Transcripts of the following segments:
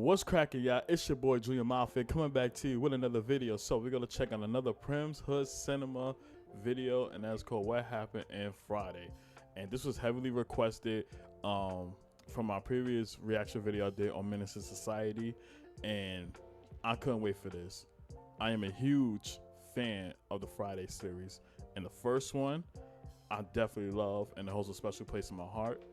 What's cracking, y'all? It's your boy Junior Mafia coming back to you with another video. So we're gonna check on another Primm'S Hood Cinema video, and that's called What Happened in Friday. And this was heavily requested from my previous reaction video I did on Menace to Society, and I couldn't wait for this. I am a huge fan of the Friday series, and the first one I definitely love, and it holds a special place in my heart.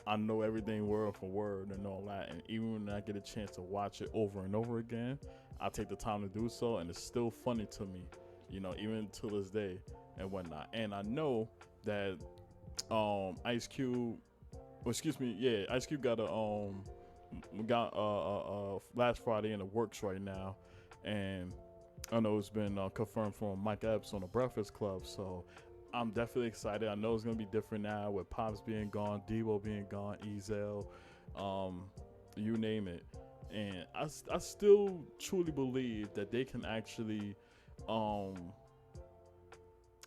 I know everything word for word and all that, and even when I get a chance to watch it over and over again, I take the time to do so, and it's still funny to me, you know, even to this day and whatnot. And I know that Ice Cube, Ice Cube got a last Friday in the works right now, and I know it's been confirmed from Mike Epps on the Breakfast Club, so I'm definitely excited. I know it's gonna be different now with Pops being gone, Debo being gone, Ezel, you name it. And I still truly believe that they can actually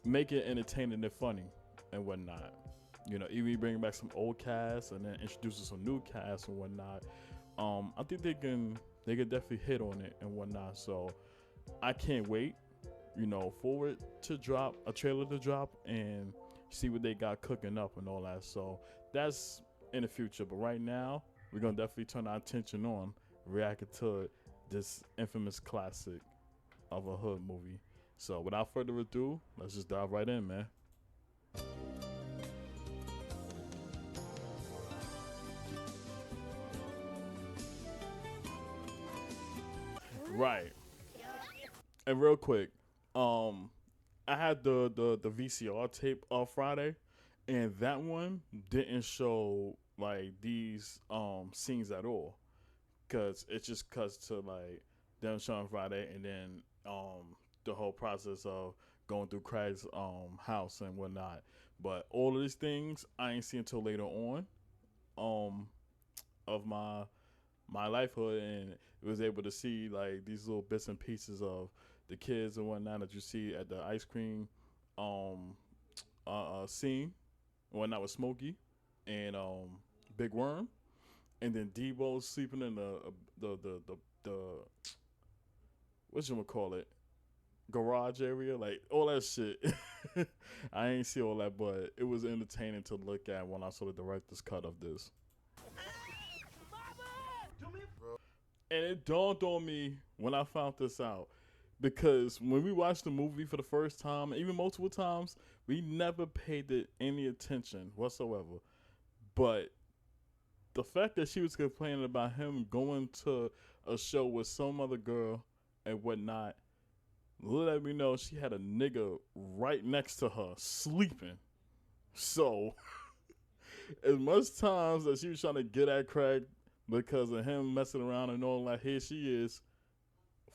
make it entertaining and funny and whatnot. You know, even bringing back some old casts and then introducing some new casts and whatnot. I think they can definitely hit on it and whatnot. So I can't wait, you know, for it to drop, a trailer to drop, and see what they got cooking up and all that. So that's in the future, but right now we're gonna definitely turn our attention on reacting to this infamous classic of a hood movie. So without further ado, let's just dive right in, man. Right. And real quick, I had the VCR tape of Friday, and that one didn't show like these scenes at all, cause it just cuts to like them showing Friday, and then the whole process of going through Craig's house and whatnot. But all of these things I ain't seen until later on of my lifehood, and was able to see like these little bits and pieces of the kids and whatnot that you see at the ice cream scene and whatnot with Smokey and Big Worm, and then Debo sleeping in the what you gonna call it, garage area, like all that shit. I ain't see all that, but it was entertaining to look at when I saw the director's cut of this. And it dawned on me when I found this out, because when we watched the movie for the first time, even multiple times, we never paid it any attention whatsoever. But the fact that she was complaining about him going to a show with some other girl and whatnot, let me know she had a nigga right next to her sleeping. So as much times that she was trying to get at Craig because of him messing around and all that, here she is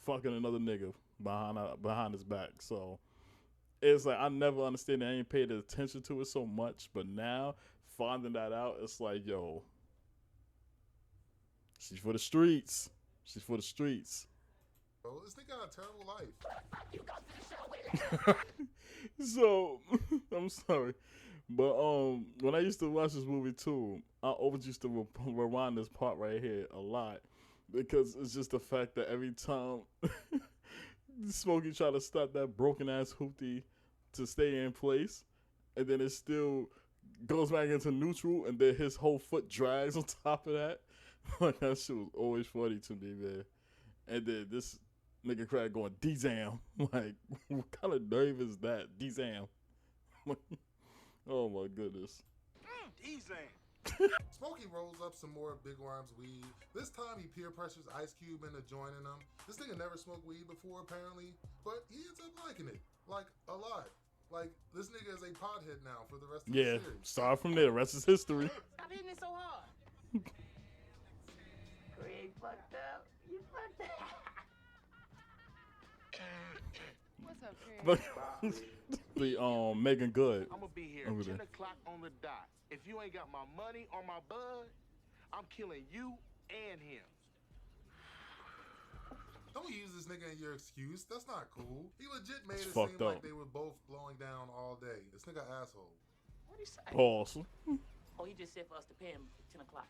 fucking another nigga behind his back. So it's like I never understand it. I ain't paid attention to it so much, but now finding that out, it's like, yo, she's for the streets. She's for the streets. Bro, this nigga got a terrible life. So I'm sorry, but when I used to watch this movie too, I always used to rewind this part right here a lot, because it's just the fact that every time Smokey try to stop that broken ass hoopty to stay in place, and then it still goes back into neutral, and then his whole foot drags on top of that. Like, that shit was always funny to me, man. And then this nigga Craig going D-Zam. Like, what kind of nerve is that? D-Zam. Oh my goodness. D-Zam. Smokey rolls up some more Big Worm's weed. This time he peer pressures Ice Cube into joining him. This nigga never smoked weed before apparently, but he ends up liking it. Like, a lot. Like, this nigga is a pothead now for the rest of the series. Start from there. The rest is history. Stop hitting it so hard. Craig fucked up. You fucked up. What's up, Craig? The Megan Good. I'm gonna be here over 10 there. o'clock on the dot. If you ain't got my money or my bud, I'm killing you and him. Don't use this nigga in your excuse. That's not cool. He legit made It's it fucked seem like up. they were both blowing down all day. This nigga asshole. What'd he say? Awesome. Oh, he just said for us to pay him 10 o'clock.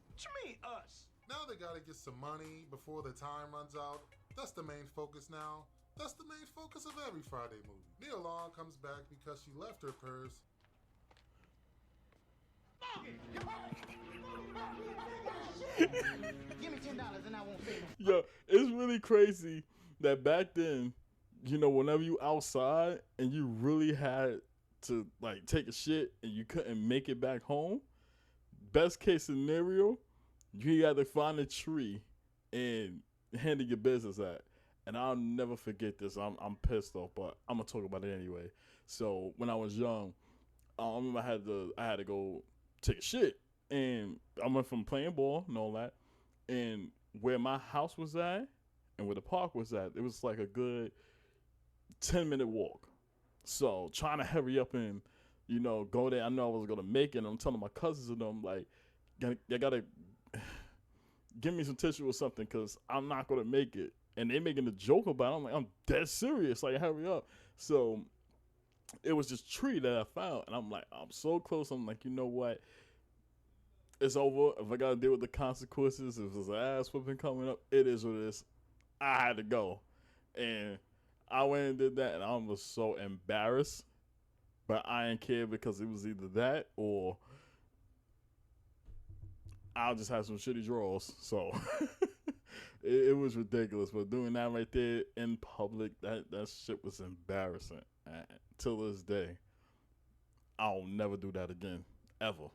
What you mean, us? Now they gotta get some money before the time runs out. That's the main focus now. That's the main focus of every Friday movie. Nia Long comes back because she left her purse. Give me $10 and I won't say no. Yo, it's really crazy that back then, you know, whenever you outside and you really had to like take a shit and you couldn't make it back home, best case scenario, you had to find a tree and handle your business at. And I'll never forget this. I'm pissed off, but I'm gonna talk about it anyway. So when I was young, I remember I had to go take a shit, and I went from playing ball and all that, and where my house was at and where the park was at, it was like a good 10-minute walk. So trying to hurry up and, you know, go there. I know I was gonna make it. And I'm telling my cousins and them like, you gotta give me some tissue or something because I'm not gonna make it. And they making a joke about it. I'm like, I'm dead serious. Like, hurry up. So it was this tree that I found, and I'm like, I'm so close. I'm like, you know what? It's over. If I gotta deal with the consequences, if there's an ass whipping coming up, it is what it is. I had to go, and I went and did that, and I was so embarrassed, but I didn't care because it was either that or I'll just have some shitty draws. So it was ridiculous. But doing that right there in public, that shit was embarrassing. And till this day, I'll never do that again, ever.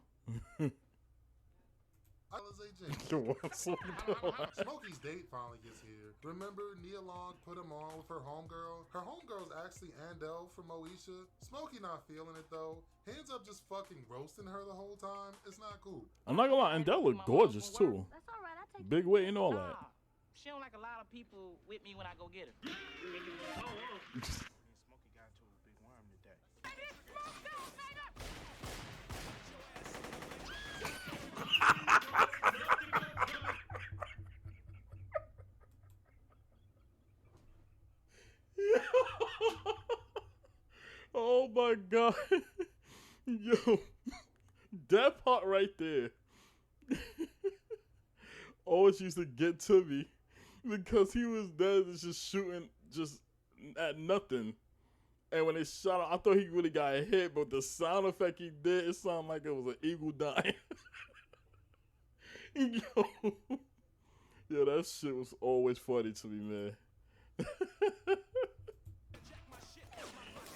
Smokey's date finally gets here. Remember, Nia Long put him on with her homegirl? Her homegirl's actually Andel from Moesha. Smokey not feeling it though. Hands up just fucking roasting her the whole time. It's not cool. I'm not gonna lie, Andel look gorgeous too. That's all right. I take Big weight and all that. Nah, she don't like a lot of people with me when I go get her. Me and Smokey got into a big worm today. Oh my god. Yo, that part right there always used to get to me because he was there just shooting just at nothing. And when they shot him, I thought he really got hit, but the sound effect he did, it sounded like it was an eagle dying. Yo, that shit was always funny to me, man.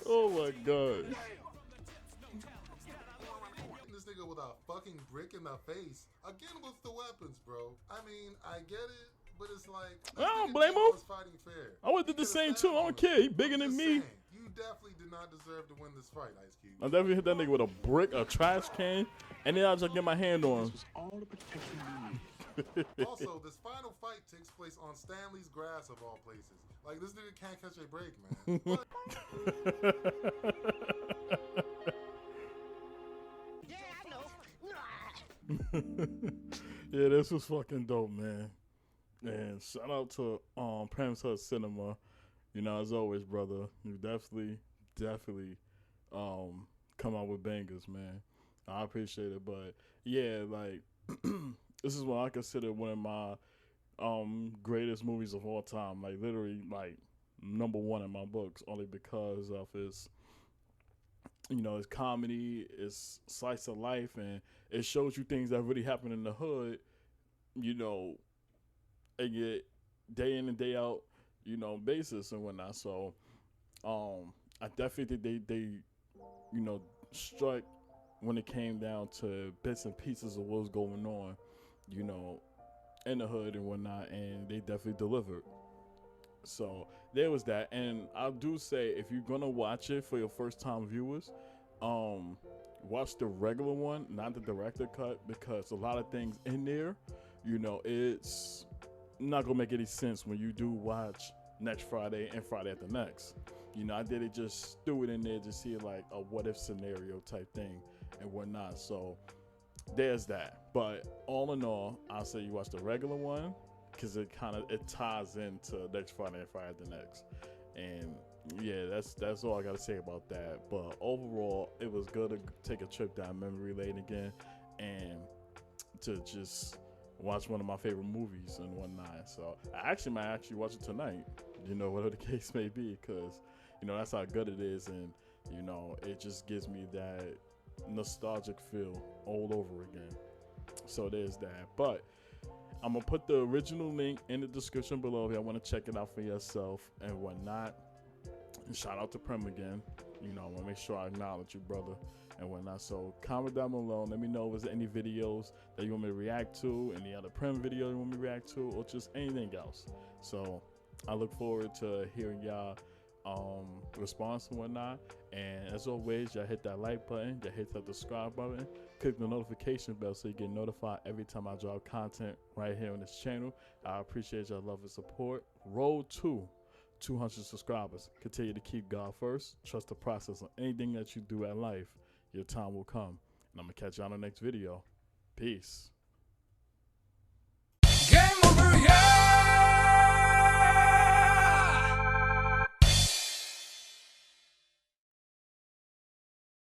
Oh my god. This nigga with a fucking brick in the face. Again with the weapons, bro. I mean, I get it, but it's like, I don't blame him. Fighting fair. I would have did the same too. I don't care. He bigger than me. You definitely did not deserve to win this fight, Ice Cube. I definitely hit that nigga with a brick, a trash can, and then I just get my hand on him. All the protection you need. Also, this final fight takes place on Stanley's grass of all places. Like, this nigga can't catch a break, man. Yeah, this was fucking dope, man. And shout out to Primm'S Cinema. You know, as always, brother, you definitely come out with bangers, man. I appreciate it. But yeah, like this is what I consider one of my greatest movies of all time. Like literally like #1 in my books, only because of its, you know, it's comedy, it's slice of life, and it shows you things that really happen in the hood, you know, and get day in and day out, you know, basis and whatnot. So I definitely think they you know, struck when it came down to bits and pieces of what's going on, you know, in the hood and whatnot, and they definitely delivered. So there was that. And I do say, if you're gonna watch it for your first time viewers, watch the regular one, not the director cut, because a lot of things in there, you know, it's not gonna make any sense when you do watch next Friday and Friday after next. You know, I did it, just threw it in there to see like a what if scenario type thing and whatnot. So there's that. But all in all, I'll say you watch the regular one, because it ties into next Friday and Friday the next. And yeah, that's all I gotta say about that. But overall, it was good to take a trip down memory lane again, and to just watch one of my favorite movies and whatnot. So I actually might actually watch it tonight, you know, whatever the case may be, because, you know, that's how good it is. And, you know, it just gives me that nostalgic feel all over again. So there's that. But I'm going to put the original link in the description below if y'all want to check it out for yourself and whatnot. And shout out to Primm again. You know, I want to make sure I acknowledge you, brother, and whatnot. So comment down below. Let me know if there's any videos that you want me to react to, any other Primm video you want me to react to, or just anything else. So I look forward to hearing y'all response and whatnot. And as always, y'all hit that like button, y'all hit that subscribe button, click the notification bell so you get notified every time I drop content right here on this channel. I appreciate y'all love and support. Road to 200 subscribers. Continue to keep God first. Trust the process on anything that you do at life. Your time will come. And I'm going to catch you on the next video. Peace.